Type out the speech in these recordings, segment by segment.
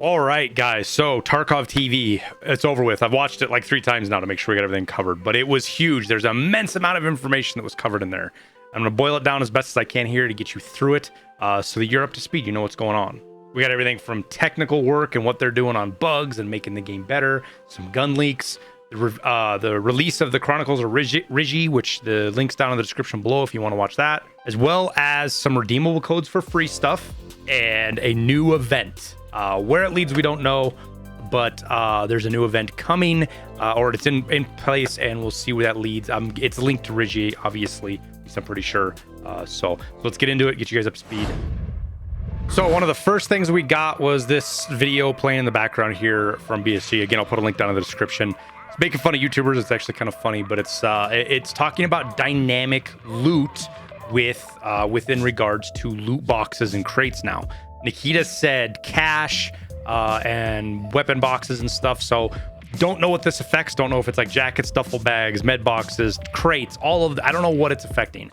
All right, guys. So Tarkov TV, it's over with. I've watched it like 3 times now to make sure we got everything covered, but it was huge. There's an immense amount of information that was covered in there. I'm going to boil it down as best as I can here to get you through it so that you're up to speed. You know what's going on. We got everything from technical work and what they're doing on bugs and making the game better, some gun leaks, the release of the Chronicles of Ryzhy, which the link's down in the description below if you want to watch that, as well as some redeemable codes for free stuff and a new event. Where it leads, we don't know, but there's a new event coming, or it's in place, and we'll see where that leads. It's linked to Ryzhy, obviously, at least I'm pretty sure. So let's get into it, get you guys up to speed. So one of the first things we got was this video playing in the background here from BSG. Again, I'll put a link down in the description. It's making fun of YouTubers. It's actually kind of funny, but it's talking about dynamic loot within regards to loot boxes and crates now. Nikita said cash and weapon boxes and stuff. So don't know what this affects. Don't know if it's like jackets, duffel bags, med boxes, crates, all of I don't know what it's affecting.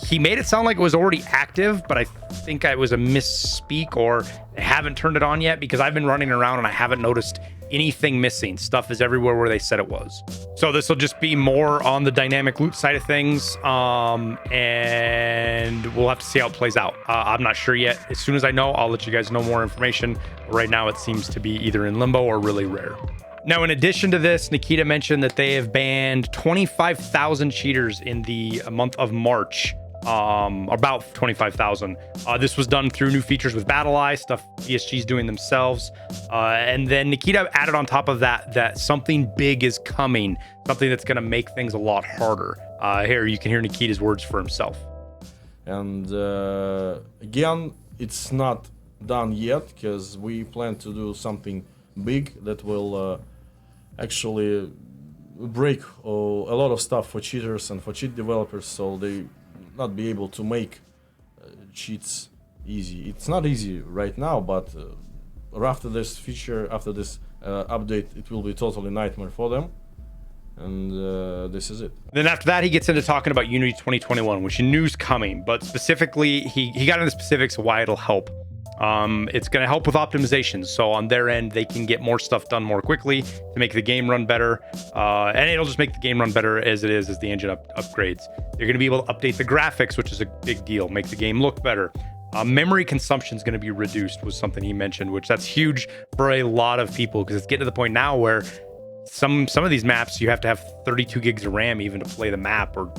He made it sound like it was already active, but I think it was a misspeak, or they haven't turned it on yet, because I've been running around and I haven't noticed anything missing. Stuff is everywhere where they said it was. So this will just be more on the dynamic loot side of things, and we'll have to see how it plays out. I'm not sure yet. As soon as I know, I'll let you guys know more information. Right now it seems to be either in limbo or really rare. Now, in addition to this, Nikita mentioned that they have banned 25,000 cheaters in the month of March, about 25,000. This was done through new features with BattleEye, stuff BSG's doing themselves. And then Nikita added on top of that something big is coming, something that's going to make things a lot harder. Here, you can hear Nikita's words for himself. And again, it's not done yet, because we plan to do something big that will actually break a lot of stuff for cheaters and for cheat developers, so they not be able to make cheats easy. It's not easy right now, but after this feature, after this update, it will be totally nightmare for them. And this is it. Then after that, he gets into talking about Unity 2021, which he knew's coming, but specifically, he got into the specifics of why it'll help. It's going to help with optimizations, so on their end they can get more stuff done more quickly to make the game run better, and it'll just make the game run better as it is, as the engine upgrades. They're going to be able to update the graphics, which is a big deal, make the game look better. Memory consumption is going to be reduced, was something he mentioned, which that's huge for a lot of people, because it's getting to the point now where some of these maps you have to have 32 gigs of RAM even to play the map, or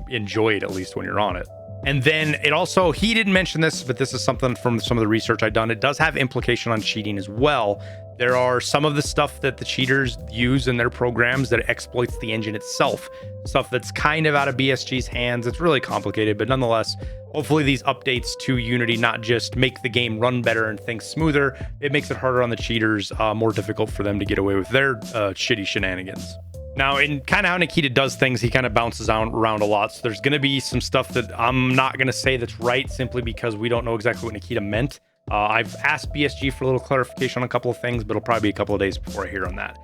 enjoy it at least when you're on it. And then it also, he didn't mention this, but this is something from some of the research I've done. It does have implication on cheating as well. There are some of the stuff that the cheaters use in their programs that exploits the engine itself. Stuff that's kind of out of BSG's hands. It's really complicated, but nonetheless, hopefully these updates to Unity not just make the game run better and things smoother, it makes it harder on the cheaters, more difficult for them to get away with their shitty shenanigans. Now, in kind of how Nikita does things, he kind of bounces around a lot. So there's going to be some stuff that I'm not going to say that's right, simply because we don't know exactly what Nikita meant. I've asked BSG for a little clarification on a couple of things, but it'll probably be a couple of days before I hear on that.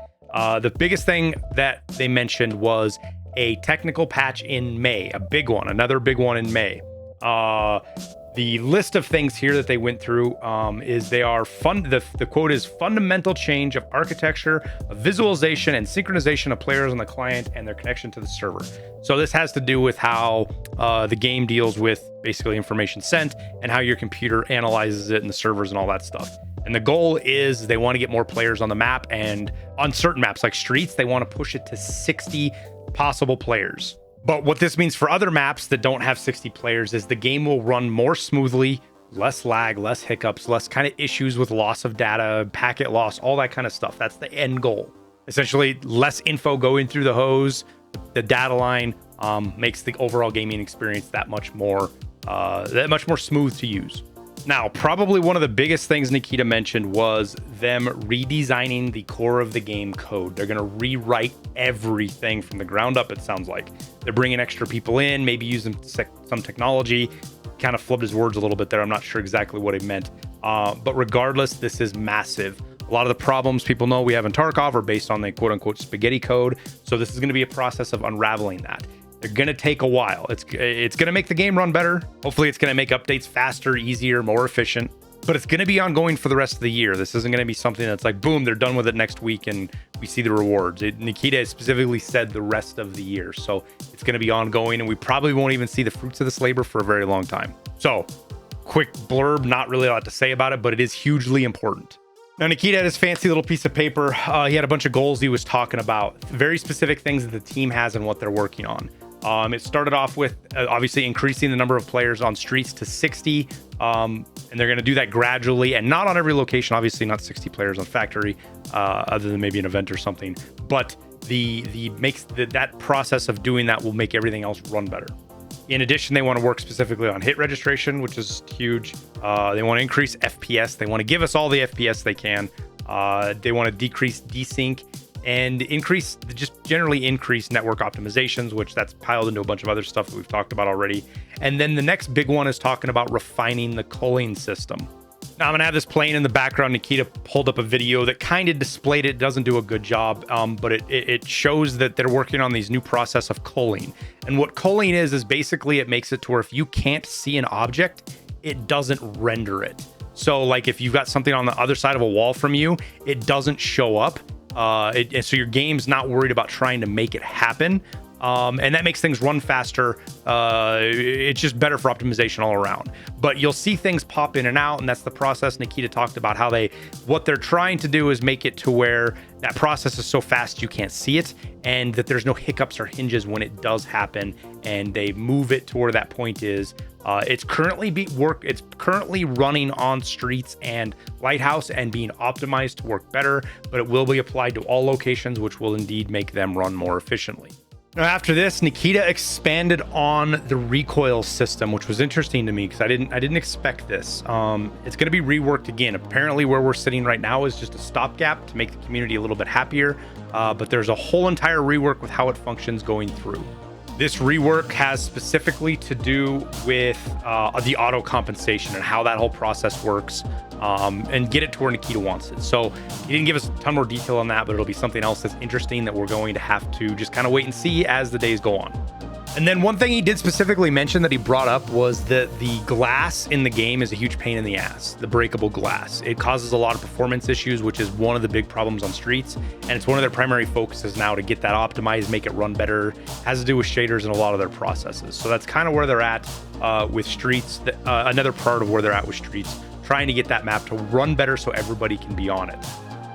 The biggest thing that they mentioned was a technical patch in May, a big one, another big one in May. The list of things here that they went through is they are the quote is fundamental change of architecture, of visualization, and synchronization of players on the client and their connection to the server. So this has to do with how the game deals with basically information sent and how your computer analyzes it and the servers and all that stuff. And the goal is they want to get more players on the map, and on certain maps like Streets, they want to push it to 60 possible players. But what this means for other maps that don't have 60 players is the game will run more smoothly, less lag, less hiccups, less kind of issues with loss of data, packet loss, all that kind of stuff. That's the end goal. Essentially, less info going through the hose, the data line makes the overall gaming experience that much more smooth to use. Now, probably one of the biggest things Nikita mentioned was them redesigning the core of the game code. They're going to rewrite everything from the ground up, it sounds like. They're bringing extra people in, maybe using some technology. Kind of flipped his words a little bit there. I'm not sure exactly what he meant. But regardless, this is massive. A lot of the problems people know we have in Tarkov are based on the quote-unquote spaghetti code. So this is going to be a process of unraveling that. They're going to take a while. It's going to make the game run better. Hopefully it's going to make updates faster, easier, more efficient. but it's going to be ongoing for the rest of the year. This isn't going to be something that's like, boom, they're done with it next week and we see the rewards. Nikita specifically said the rest of the year. So it's going to be ongoing, and we probably won't even see the fruits of this labor for a very long time. So quick blurb, not really a lot to say about it, but it is hugely important. Now, Nikita had his fancy little piece of paper. He had a bunch of goals he was talking about, very specific things that the team has and what they're working on. It started off with obviously increasing the number of players on streets to 60. And they're going to do that gradually and not on every location. Obviously not 60 players on factory, other than maybe an event or something. But that process of doing that will make everything else run better. In addition, they want to work specifically on hit registration, which is huge. They want to increase FPS. They want to give us all the FPS they can. They want to decrease desync and generally increase network optimizations, which that's piled into a bunch of other stuff that we've talked about already. And then the next big one is talking about refining the culling system. Now I'm gonna have this playing in the background. Nikita pulled up a video that kind of displayed it. Doesn't do a good job, but it shows that they're working on these new process of culling. And what culling is basically it makes it to where if you can't see an object, it doesn't render it. So like if you've got something on the other side of a wall from you, it doesn't show up. And so your game's not worried about trying to make it happen. And that makes things run faster. It's just better for optimization all around. But you'll see things pop in and out, and that's the process. Nikita talked about how what they're trying to do is make it to where that process is so fast you can't see it, and that there's no hiccups or hinges when it does happen, and they move it to where that point is. It's currently running on Streets and Lighthouse and being optimized to work better, but it will be applied to all locations, which will indeed make them run more efficiently. Now, after this, Nikita expanded on the recoil system, which was interesting to me because I didn't expect this. It's going to be reworked again. Apparently, where we're sitting right now is just a stopgap to make the community a little bit happier, but there's a whole entire rework with how it functions going through. This rework has specifically to do with the auto compensation and how that whole process works, and get it to where Nikita wants it. So he didn't give us a ton more detail on that, but it'll be something else that's interesting that we're going to have to just kind of wait and see as the days go on. And then one thing he did specifically mention that he brought up was that the glass in the game is a huge pain in the ass, the breakable glass. It causes a lot of performance issues, which is one of the big problems on Streets. And it's one of their primary focuses now to get that optimized, make it run better. Has to do with shaders and a lot of their processes. So that's kind of where they're at with Streets. Another part of where they're at with Streets, trying to get that map to run better so everybody can be on it.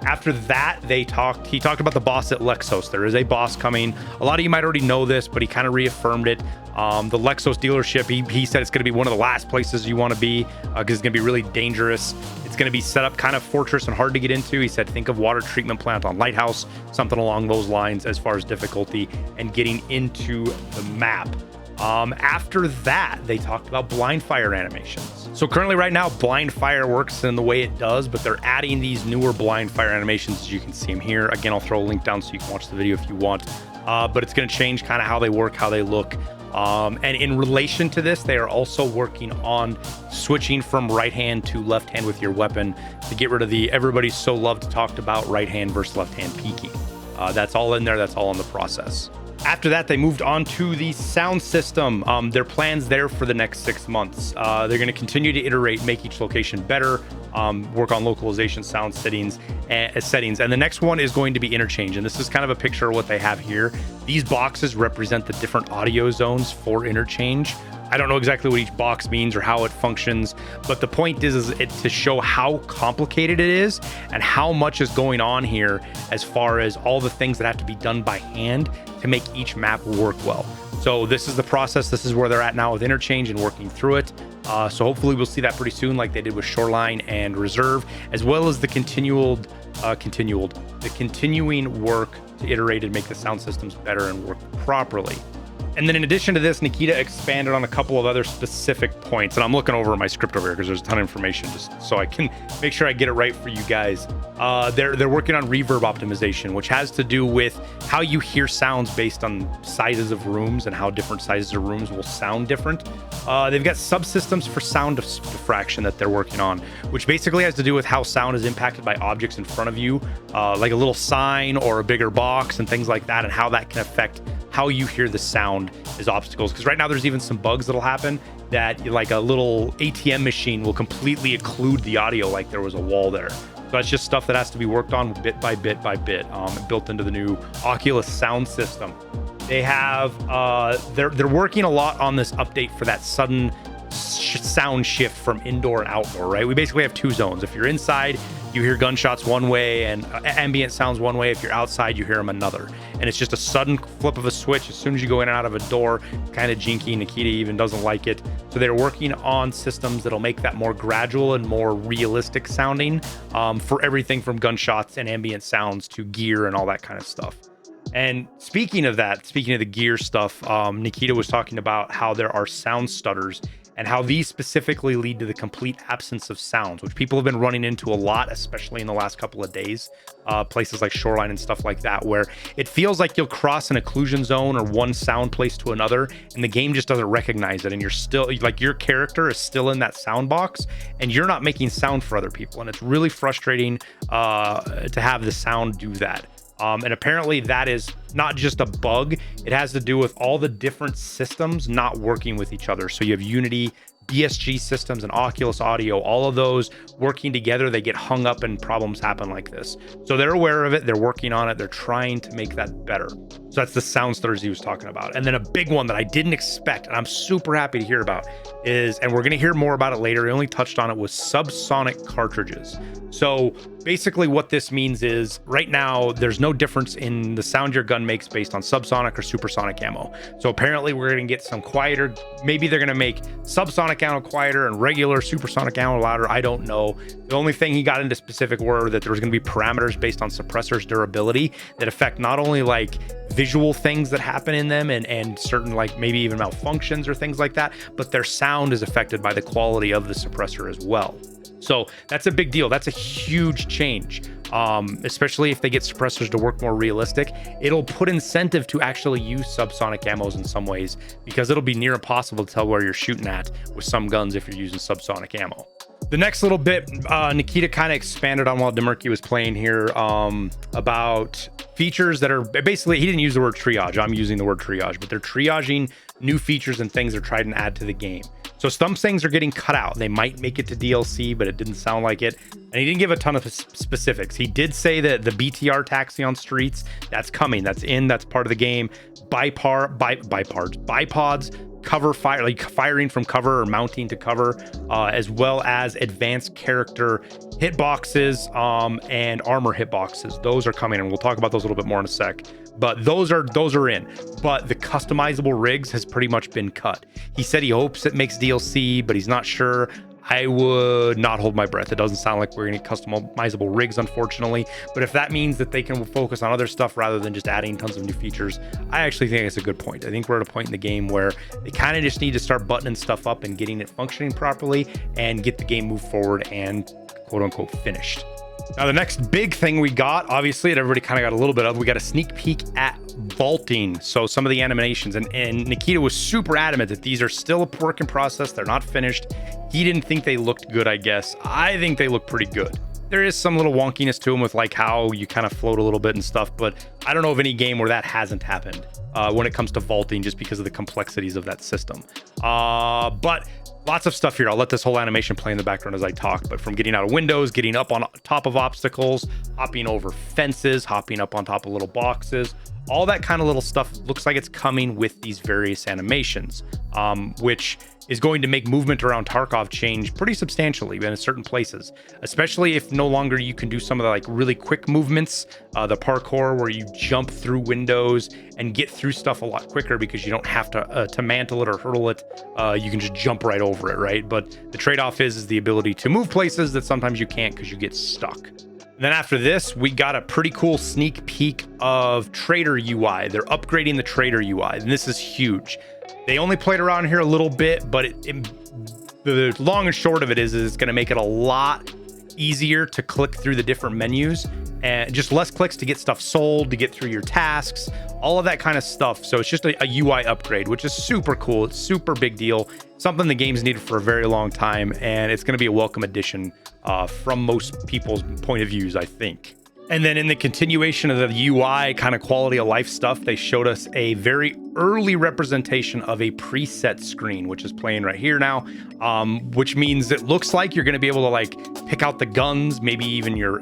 After that, he talked about the boss at Lexos. There is a boss coming. A lot of you might already know this, but he kind of reaffirmed it. The Lexos dealership, he said it's going to be one of the last places you want to be because it's going to be really dangerous. It's going to be set up kind of fortress and hard to get into. He said, think of water treatment plant on Lighthouse, something along those lines as far as difficulty and getting into the map. After that, they talked about blind fire animations. So currently right now, blind fire works in the way it does, but they're adding these newer blind fire animations as you can see them here. Again, I'll throw a link down so you can watch the video if you want. But it's going to change kind of how they work, how they look. And in relation to this, they are also working on switching from right hand to left hand with your weapon to get rid of the everybody so loved talked about right hand versus left hand peeking. That's all in there. That's all in the process. After that, they moved on to the sound system. Their plans there for the next 6 months. They're going to continue to iterate, make each location better, work on localization, sound settings. And the next one is going to be interchange. And this is kind of a picture of what they have here. These boxes represent the different audio zones for interchange. I don't know exactly what each box means or how it functions, but the point is it to show how complicated it is and how much is going on here as far as all the things that have to be done by hand to make each map work well. So this is the process. This is where they're at now with interchange and working through it. So hopefully we'll see that pretty soon, like they did with Shoreline and Reserve, as well as the continuing work to iterate and make the sound systems better and work properly. And then in addition to this, Nikita expanded on a couple of other specific points. And I'm looking over my script over here because there's a ton of information just so I can make sure I get it right for you guys. They're working on reverb optimization, which has to do with how you hear sounds based on sizes of rooms and how different sizes of rooms will sound different. They've got subsystems for sound diffraction that they're working on, which basically has to do with how sound is impacted by objects in front of you, like a little sign or a bigger box and things like that, and how that can affect how you hear the sound as obstacles. Because right now there's even some bugs that'll happen that like a little ATM machine will completely occlude the audio like there was a wall there. So that's just stuff that has to be worked on bit by bit by bit, built into the new Oculus sound system. They have they're working a lot on this update for that sudden sound shift from indoor and outdoor, right? We basically have two zones. If you're inside, you hear gunshots one way and ambient sounds one way. If you're outside, you hear them another. And it's just a sudden flip of a switch as soon as you go in and out of a door. Kind of jinky. Nikita even doesn't like it. So they're working on systems that'll make that more gradual and more realistic sounding for everything from gunshots and ambient sounds to gear and all that kind of stuff. And speaking of that, speaking of the gear stuff, Nikita was talking about how there are sound stutters and how these specifically lead to the complete absence of sounds, which people have been running into a lot, especially in the last couple of days, places like Shoreline and stuff like that, where it feels like you'll cross an occlusion zone or one sound place to another, and the game just doesn't recognize it. And you're still, like, your character is still in that sound box, and you're not making sound for other people. And it's really frustrating to have the sound do that. And apparently that is not just a bug. It has to do with all the different systems not working with each other. So you have Unity, BSG systems, and Oculus Audio, all of those working together. They get hung up and problems happen like this. So they're aware of it. They're working on it. They're trying to make that better. So that's the sound stutters he was talking about. And then a big one that I didn't expect, and I'm super happy to hear about, is, and we're going to hear more about it later, I only touched on it, was subsonic cartridges. So basically what this means is right now there's no difference in the sound your gun makes based on subsonic or supersonic ammo. So apparently we're going to get some quieter, maybe they're going to make subsonic ammo quieter and regular supersonic ammo louder. I don't know. The only thing he got into specific were that there was going to be parameters based on suppressors durability that affect not only like visual things that happen in them and certain like maybe even malfunctions or things like that, but their sound is affected by the quality of the suppressor as well. So that's a big deal. That's a huge change, especially if they get suppressors to work more realistic. It'll put incentive to actually use subsonic ammos in some ways, because it'll be near impossible to tell where you're shooting at with some guns if you're using subsonic ammo. The next little bit, Nikita kind of expanded on while Demirky was playing here about features that are basically, he didn't use the word triage. I'm using the word triage, but they're triaging new features and things they're trying to add to the game. So some things are getting cut out. They might make it to DLC, but it didn't sound like it. And he didn't give a ton of specifics. He did say that the BTR taxi on streets, that's coming. That's part of the game. Bipods, cover fire, like firing from cover or mounting to cover, as well as advanced character hitboxes and armor hitboxes. Those are coming, and we'll talk about those a little bit more in a sec. But those are in. But the customizable rigs has pretty much been cut. He said he hopes it makes DLC, but he's not sure. I would not hold my breath. It doesn't sound like we're gonna get customizable rigs, unfortunately. But if that means that they can focus on other stuff rather than just adding tons of new features, I actually think it's a good point. I think we're at a point in the game where they kind of just need to start buttoning stuff up and getting it functioning properly and get the game moved forward and quote unquote finished. Now, the next big thing we got, obviously, that everybody kind of got a little bit of, we got a sneak peek at vaulting. So some of the animations, and Nikita was super adamant that these are still a work in process. They're not finished. He didn't think they looked good, I guess. I think they look pretty good. There is some little wonkiness to them with like how you kind of float a little bit and stuff, but I don't know of any game where that hasn't happened when it comes to vaulting, just because of the complexities of that system. But lots of stuff here. I'll let this whole animation play in the background as I talk, but from getting out of windows, getting up on top of obstacles, hopping over fences, hopping up on top of little boxes, all that kind of little stuff looks like it's coming with these various animations, which is going to make movement around Tarkov change pretty substantially in certain places, especially if no longer you can do some of the like really quick movements, the parkour where you jump through windows and get through stuff a lot quicker because you don't have to mantle it or hurdle it. You can just jump right over it, right? But the trade-off is the ability to move places that sometimes you can't because you get stuck. And then after this, we got a pretty cool sneak peek of Trader UI. They're upgrading the Trader UI, and this is huge. They only played around here a little bit, but the long and short of it is it's going to make it a lot easier to click through the different menus, and just less clicks to get stuff sold, to get through your tasks, all of that kind of stuff. So it's just a UI upgrade, which is super cool. It's super big deal, something the game's needed for a very long time, and it's going to be a welcome addition from most people's point of views, I think. And then in the continuation of the UI kind of quality of life stuff, they showed us a very early representation of a preset screen, which is playing right here now, which means it looks like you're going to be able to like pick out the guns, maybe even your,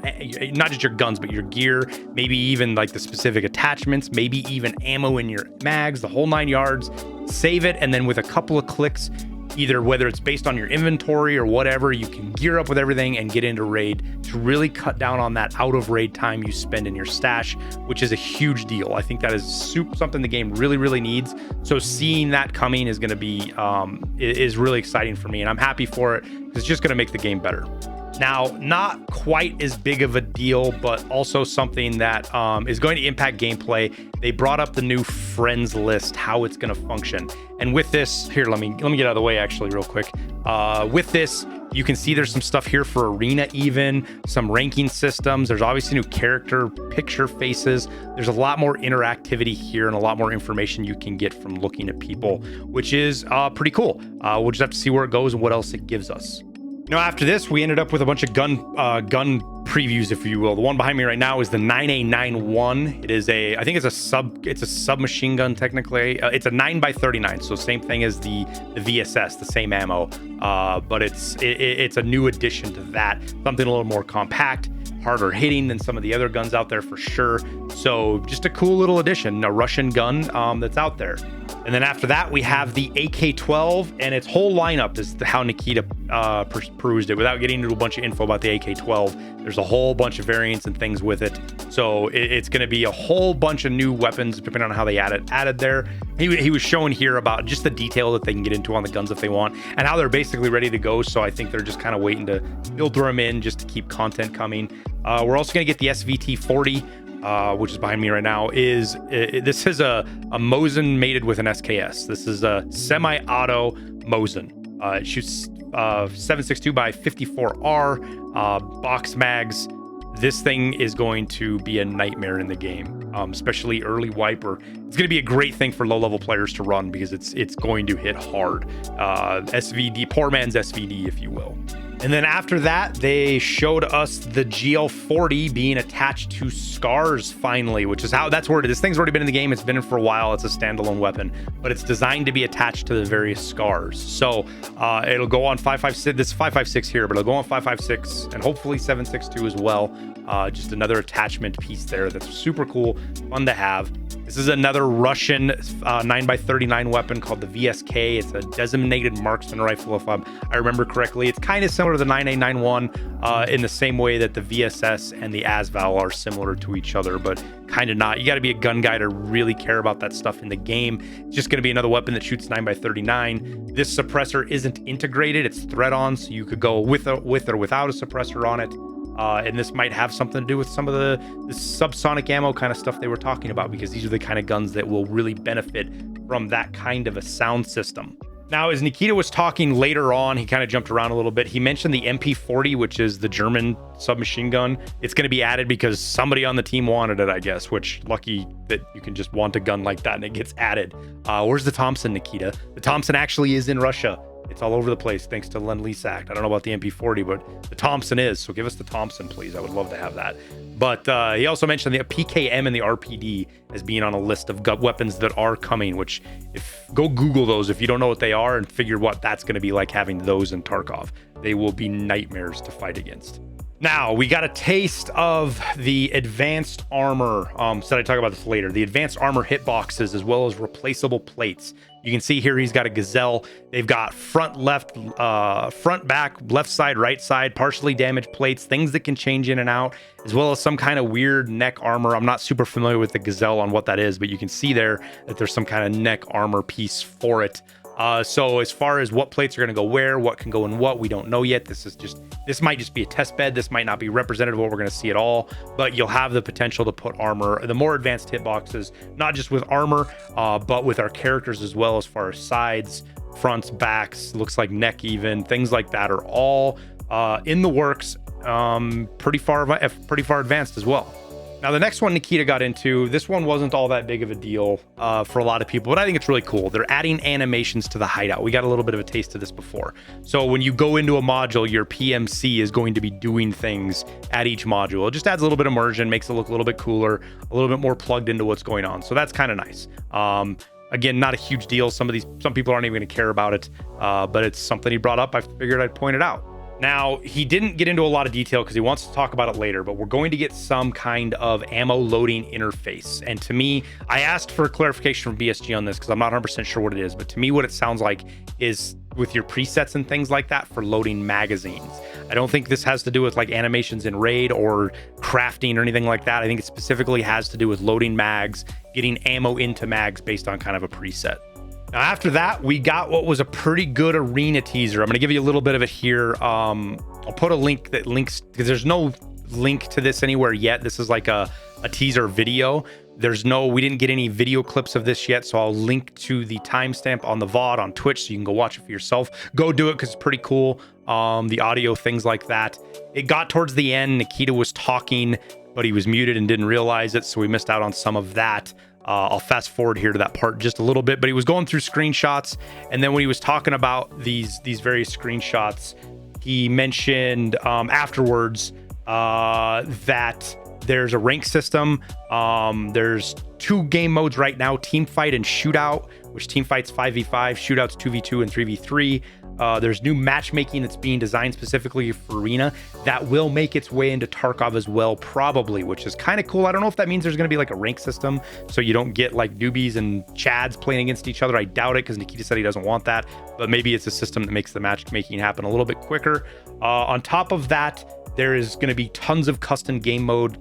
not just your guns, but your gear, maybe even like the specific attachments, maybe even ammo in your mags, the whole 9 yards, save it. And then with a couple of clicks, either whether it's based on your inventory or whatever, you can gear up with everything and get into raid to really cut down on that out of raid time you spend in your stash, which is a huge deal. I think that is something the game really, really needs. So seeing that coming is going to be, is really exciting for me, and I'm happy for it because it's just going to make the game better. Now, not quite as big of a deal, but also something that is going to impact gameplay. They brought up the new friends list, how it's going to function. And with this, here, let me get out of the way actually real quick. With this, you can see there's some stuff here for arena even, some ranking systems. There's obviously new character picture faces. There's a lot more interactivity here and a lot more information you can get from looking at people, which is pretty cool. We'll just have to see where it goes and what else it gives us. Now, after this, we ended up with a bunch of gun previews, if you will. The one behind me right now is the 9A91. It is I think it's a submachine gun technically. It's a 9x39, so same thing as the VSS, the same ammo. But it's a new addition to that. Something a little more compact, harder hitting than some of the other guns out there for sure. So just a cool little addition, a Russian gun that's out there. And then after that, we have the AK-12, and its whole lineup is how Nikita perused it. Without getting into a bunch of info about the AK-12, there's a whole bunch of variants and things with it. So it's going to be a whole bunch of new weapons, depending on how they added there. He was showing here about just the detail that they can get into on the guns if they want, and how they're basically ready to go. So I think they're just kind of waiting to filter them in just to keep content coming. We're also going to get the SVT-40. Which is behind me right now, this is a Mosin mated with an SKS. This is a semi-auto Mosin. It shoots 7.62 by 54R, box mags. This thing is going to be a nightmare in the game, especially early wiper. It's going to be a great thing for low-level players to run because it's going to hit hard. SVD, poor man's SVD, if you will. And then after that, they showed us the GL40 being attached to scars finally, which is that's where this thing's already been in the game. It's been in for a while. It's a standalone weapon, but it's designed to be attached to the various scars. So it'll go on 5.56. This is 5.56 here, but it'll go on 5.56 and hopefully 7.62 as well. Just another attachment piece there that's super cool, fun to have. This is another Russian 9x39 weapon called the VSK. It's a designated marksman rifle, if I remember correctly. It's kind of similar to the 9A91 in the same way that the VSS and the ASVAL are similar to each other, but kind of not. You got to be a gun guy to really care about that stuff in the game. It's just going to be another weapon that shoots 9x39. This suppressor isn't integrated. It's thread-on, so you could go with or without a suppressor on it. And this might have something to do with some of the subsonic ammo kind of stuff they were talking about, because these are the kind of guns that will really benefit from that kind of a sound system. Now, as Nikita was talking later on, he kind of jumped around a little bit. He mentioned the MP40, which is the German submachine gun. It's going to be added because somebody on the team wanted it, I guess, which lucky that you can just want a gun like that and it gets added. Where's the Thompson, Nikita? The Thompson actually is in Russia. It's all over the place thanks to the Lend-Lease Act. I don't know about the MP40, but the Thompson is. So give us the Thompson, please. I would love to have that. But he also mentioned the PKM and the RPD as being on a list of weapons that are coming, which go Google those if you don't know what they are and figure what that's going to be like having those in Tarkov. They will be nightmares to fight against. Now, we got a taste of the advanced armor. Said I'd talk about this later. The advanced armor hitboxes as well as replaceable plates. You can see here he's got a Gazelle. They've got front, back, left side, right side, partially damaged plates, things that can change in and out, as well as some kind of weird neck armor. I'm not super familiar with the Gazelle on what that is, but you can see there that there's some kind of neck armor piece for it. So as far as what plates are going to go where, what can go in what, we don't know yet. This might just be a test bed. This might not be representative of what we're going to see at all, but you'll have the potential to put armor, the more advanced hitboxes, not just with armor, but with our characters as well, as far as sides, fronts, backs, looks like neck even, things like that are all in the works, pretty far advanced as well. Now, the next one Nikita got into, this one wasn't all that big of a deal for a lot of people, but I think it's really cool. They're adding animations to the hideout. We got a little bit of a taste of this before. So when you go into a module, your PMC is going to be doing things at each module. It just adds a little bit of immersion, makes it look a little bit cooler, a little bit more plugged into what's going on. So that's kind of nice. Again, not a huge deal. Some people aren't even going to care about it, but it's something he brought up. I figured I'd point it out. Now, he didn't get into a lot of detail because he wants to talk about it later, but we're going to get some kind of ammo loading interface. And to me, I asked for clarification from BSG on this because I'm not 100% sure what it is, but to me, what it sounds like is with your presets and things like that for loading magazines. I don't think this has to do with like animations in raid or crafting or anything like that. I think it specifically has to do with loading mags, getting ammo into mags based on kind of a preset. Now, after that, we got what was a pretty good arena teaser. I'm going to give you a little bit of it here. I'll put a link that links, because there's no link to this anywhere yet. This is like a teaser video. We didn't get any video clips of this yet, so I'll link to the timestamp on the VOD on Twitch so you can go watch it for yourself. Go do it because it's pretty cool. The audio, things like that. It got towards the end. Nikita was talking, but he was muted and didn't realize it, so we missed out on some of that. I'll fast forward here to that part just a little bit, but he was going through screenshots, and then when he was talking about these various screenshots, he mentioned afterwards that there's a rank system. There's 2 game modes right now, team fight and shootout, which team fight's 5v5, shootouts 2v2 and 3v3. There's new matchmaking that's being designed specifically for Arena that will make its way into Tarkov as well, probably, which is kind of cool. I don't know if that means there's going to be like a rank system so you don't get like newbies and chads playing against each other. I doubt it because Nikita said he doesn't want that, but maybe it's a system that makes the matchmaking happen a little bit quicker. On top of that, there is going to be tons of custom game mode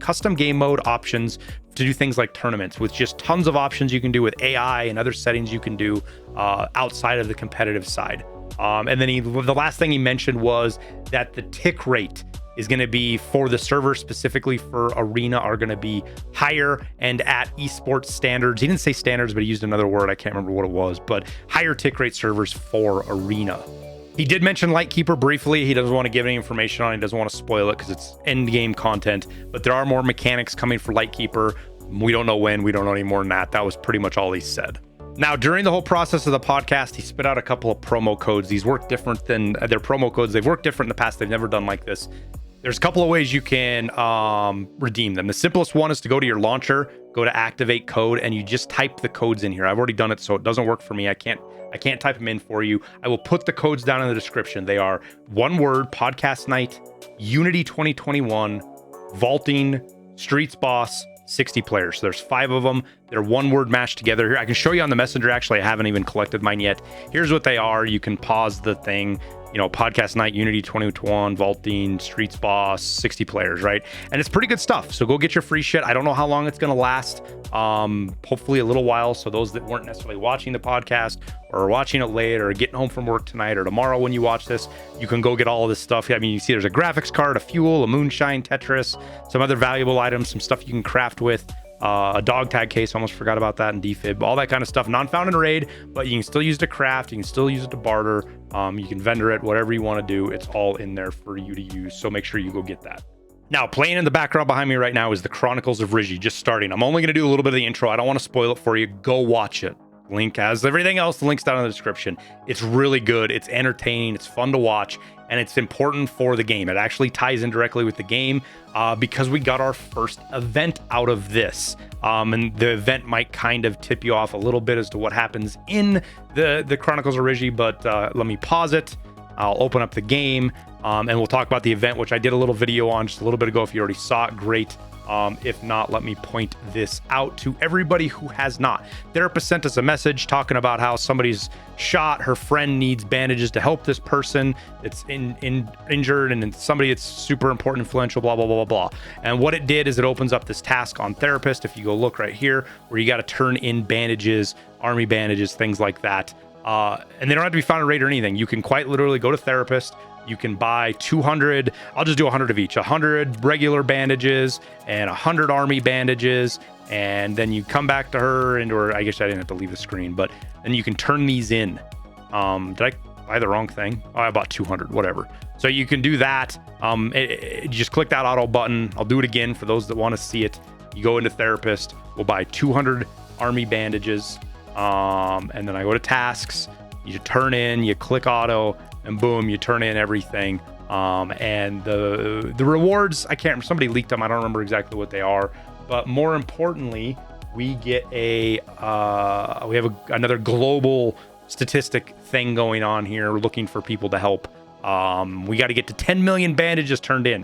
options to do things like tournaments, with just tons of options you can do with AI and other settings you can do outside of the competitive side. And then the last thing he mentioned was that the tick rate is going to be for the server specifically for Arena are going to be higher and at esports standards. He didn't say standards, but he used another word. I can't remember what it was, but higher tick rate servers for Arena. He did mention Lightkeeper briefly. He doesn't want to give any information on it. He doesn't want to spoil it because it's end game content, but there are more mechanics coming for Lightkeeper. We don't know when. We don't know any more than that. That was pretty much all he said. Now, during the whole process of the podcast, he spit out a couple of promo codes. These work different than their promo codes. They've worked different in the past. They've never done like this. There's a couple of ways you can redeem them. The simplest one is to go to your launcher, go to activate code, and you just type the codes in here. I've already done it, so it doesn't work for me. I can't type them in for you. I will put the codes down in the description. They are one word, Podcast Night, Unity 2021, Vaulting, STREETSBOSS, 60 players. So there's 5 of them. They're one word mashed together here. I can show you on the messenger. Actually, I haven't even collected mine yet. Here's what they are. You can pause the thing, Podcast Night, Unity 2021, Vaulting, STREETSBOSS, 60 players, right? And it's pretty good stuff. So go get your free shit. I don't know how long it's going to last. Hopefully a little while. So those that weren't necessarily watching the podcast or watching it late or getting home from work tonight or tomorrow when you watch this, you can go get all of this stuff. I mean, you see there's a graphics card, a fuel, a moonshine, Tetris, some other valuable items, some stuff you can craft with. A dog tag case, almost forgot about that, and defib, all that kind of stuff. Non-found in raid, but you can still use it to craft. You can still use it to barter. You can vendor it, whatever you want to do. It's all in there for you to use. So make sure you go get that. Now, playing in the background behind me right now is the Chronicles of Ryzhy, just starting. I'm only going to do a little bit of the intro. I don't want to spoil it for you. Go watch it. Link as everything else. The link's down in the description. It's really good. It's entertaining. It's fun to watch. And it's important for the game. It actually ties in directly with the game because we got our first event out of this. And the event might kind of tip you off a little bit as to what happens in the Chronicles of Ryzhy, but let me pause it. I'll open up the game and we'll talk about the event, which I did a little video on just a little bit ago. If you already saw it, great. If not, let me point this out to everybody who has not. Therapist sent us a message talking about how somebody's shot, her friend needs bandages to help this person that's injured, and somebody that's super important, influential, blah, blah, blah, blah, blah. And what it did is it opens up this task on Therapist. If you go look right here, where you got to turn in bandages, army bandages, things like that. And they don't have to be found in raid or anything. You can quite literally go to Therapist. You can buy 200, I'll just do 100 of each, 100 regular bandages and 100 army bandages. And then you come back to her or I guess I didn't have to leave the screen, but then you can turn these in. Did I buy the wrong thing? Oh, I bought 200, whatever. So you can do that. You just click that auto button. I'll do it again for those that want to see it. You go into therapist, we'll buy 200 army bandages, and then I go to tasks. You turn in, you click auto, and boom, you turn in everything. And the rewards, I can't remember, somebody leaked them. I don't remember exactly what they are, but more importantly, we get another global statistic thing going on here. We're looking for people to help. We got to get to 10 million bandages turned in,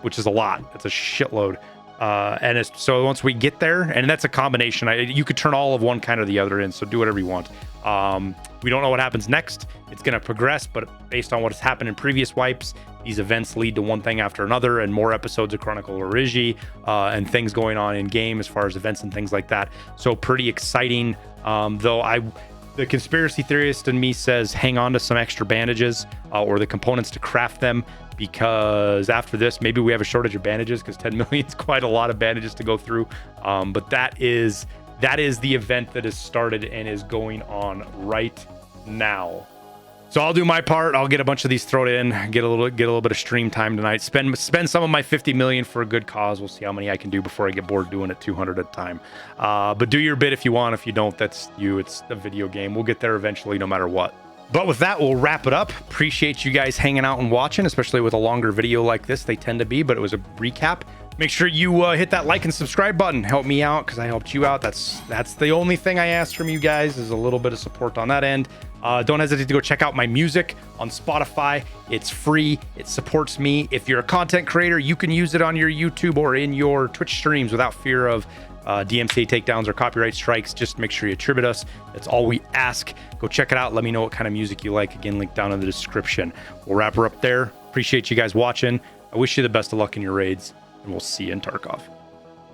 which is a lot. That's a shitload. So once we get there, and that's a combination, you could turn all of one kind or the other in, so do whatever you want. We don't know what happens next. It's going to progress, but based on what has happened in previous wipes, these events lead to one thing after another, and more episodes of Chronicles of Ryzhy, and things going on in game as far as events and things like that. So pretty exciting. The conspiracy theorist in me says hang on to some extra bandages or the components to craft them, because after this, maybe we have a shortage of bandages, because 10 million is quite a lot of bandages to go through. But that is the event that has started and is going on right now. So I'll do my part. I'll get a bunch of these thrown in, get a little bit of stream time tonight. Spend some of my 50 million for a good cause. We'll see how many I can do before I get bored doing it 200 at a time. But do your bit if you want. If you don't, that's you. It's a video game. We'll get there eventually, no matter what. But with that, we'll wrap it up. Appreciate you guys hanging out and watching, especially with a longer video like this. They tend to be, but it was a recap. Make sure you hit that like and subscribe button. Help me out, because I helped you out. That's the only thing I ask from you guys, is a little bit of support on that end. Don't hesitate to go check out my music on Spotify. It's free. It supports me. If you're a content creator, you can use it on your YouTube or in your Twitch streams without fear of DMCA takedowns or copyright strikes. Just make sure you attribute us. That's all we ask. Go check it out. Let me know what kind of music you like. Again, link down in the description. We'll wrap her up there. Appreciate you guys watching. I wish you the best of luck in your raids, and we'll see you in Tarkov.